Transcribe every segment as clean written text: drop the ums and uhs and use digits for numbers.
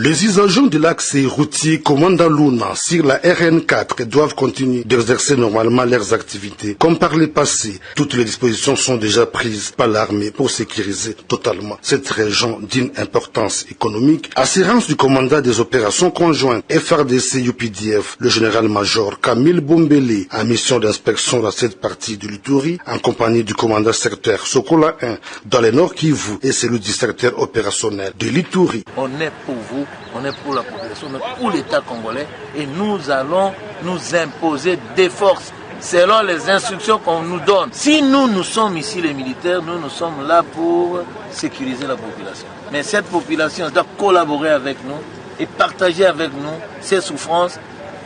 Les usagers de l'axe routier Komanda Luna sur la RN4 doivent continuer d'exercer normalement leurs activités. Comme par le passé, toutes les dispositions sont déjà prises par l'armée pour sécuriser totalement cette région d'une importance économique. Assurance du commandant des opérations conjointes FRDC-UPDF, le général-major Camille Bombele, en mission d'inspection dans cette partie de l'Ituri, en compagnie du commandant secteur Sokola 1 dans le Nord Kivu et celui du secteur opérationnel de l'Ituri. On est pour vous, on est pour la population, on est pour l'État congolais et nous allons nous imposer des forces selon les instructions qu'on nous donne. Si nous sommes ici les militaires, nous sommes là pour sécuriser la population. Mais cette population doit collaborer avec nous et partager avec nous ses souffrances,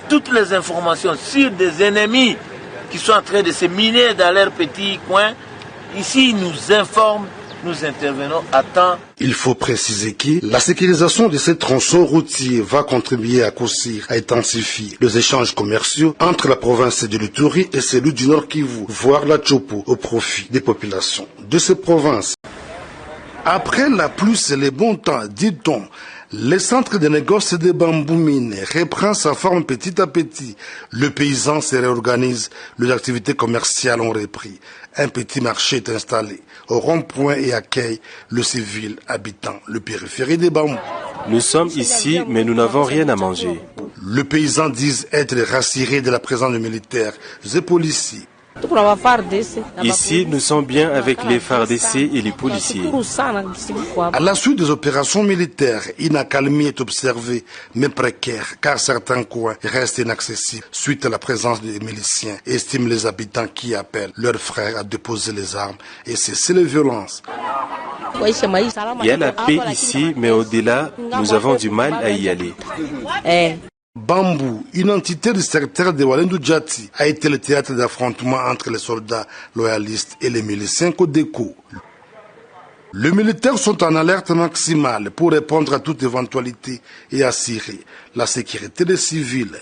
toutes les informations sur des ennemis qui sont en train de se miner dans leurs petits coins. Ici, ils nous informent. Nous intervenons à temps. Il faut préciser que la sécurisation de ces tronçons routiers va contribuer à coursir, à intensifier les échanges commerciaux entre la province de l'Ituri et celui du Nord Kivu, voire la Tchopo, au profit des populations de ces provinces. Après la pluie et les bons temps, dit-on, le centre de négoce de Bamboumine reprend sa forme petit à petit. Le paysan se réorganise, les activités commerciales ont repris. Un petit marché est installé au rond-point et accueille le civil habitant le périphérie de Bambou. Nous sommes ici, mais nous n'avons rien à manger. Le paysan dit être rassuré de la présence des militaires et policiers. Ici, nous sommes bien avec les FARDC et les policiers. À la suite des opérations militaires, une accalmie est observée, mais précaire, car certains coins restent inaccessibles suite à la présence des miliciens, estiment les habitants qui appellent leurs frères à déposer les armes et cesser les violences. Il y a la paix ici, mais au-delà, nous avons du mal à y aller. Bambou, une entité du secteur de Walendu Djati, a été le théâtre d'affrontements entre les soldats loyalistes et les miliciens Kodeko. Les militaires sont en alerte maximale pour répondre à toute éventualité et assurer la sécurité des civils.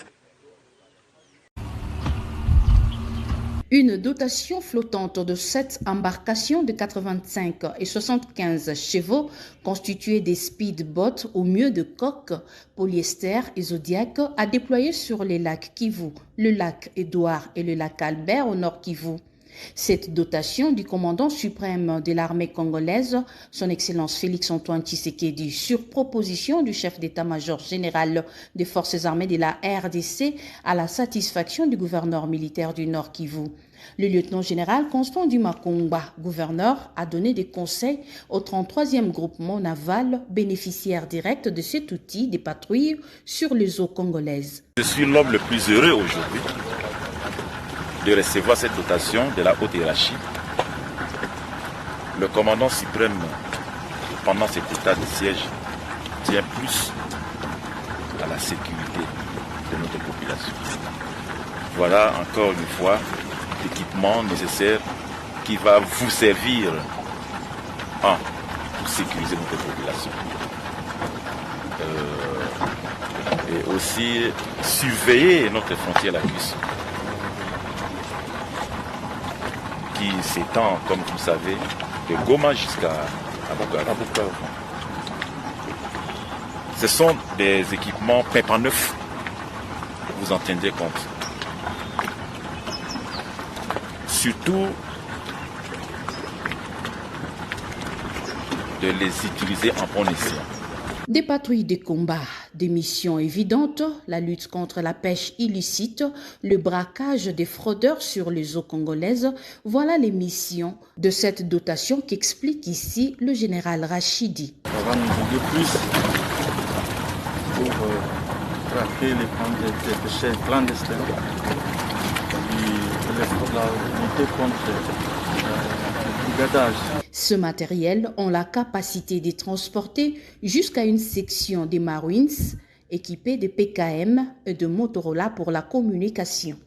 Une dotation flottante de 7 embarcations de 85 et 75 chevaux constituées des speedboats au mieux de coques, polyester et Zodiac a déployé sur les lacs Kivu, le lac Édouard et le lac Albert au nord Kivu. Cette dotation du commandant suprême de l'armée congolaise, son Excellence Félix-Antoine Tshisekedi, sur proposition du chef d'état-major général des forces armées de la RDC, à la satisfaction du gouverneur militaire du Nord Kivu. Le lieutenant-général Constant Dumakomba, gouverneur, a donné des conseils au 33e groupement naval, bénéficiaire direct de cet outil des patrouilles sur les eaux congolaises. Je suis l'homme le plus heureux aujourd'hui de recevoir cette dotation de la haute hiérarchie. Le commandant suprême, pendant cet état de siège, tient plus à la sécurité de notre population. Voilà encore une fois l'équipement nécessaire qui va vous servir pour sécuriser notre population. Et aussi surveiller notre frontière lacustre, qui s'étend, comme vous le savez, de Goma jusqu'à Bukavu. Ce sont des équipements pimpant neufs, vous en tiendrez compte. Surtout de les utiliser en bon escient. Des patrouilles de combat, des missions évidentes, la lutte contre la pêche illicite, le braquage des fraudeurs sur les eaux congolaises, voilà les missions de cette dotation qu'explique ici le général Rachidi. Ça va nous aider plus pour traquer les pêcheurs clandestins et la lutte contre le brigadage. Ce matériel ont la capacité de transporter jusqu'à une section des Marines équipée de PKM et de Motorola pour la communication.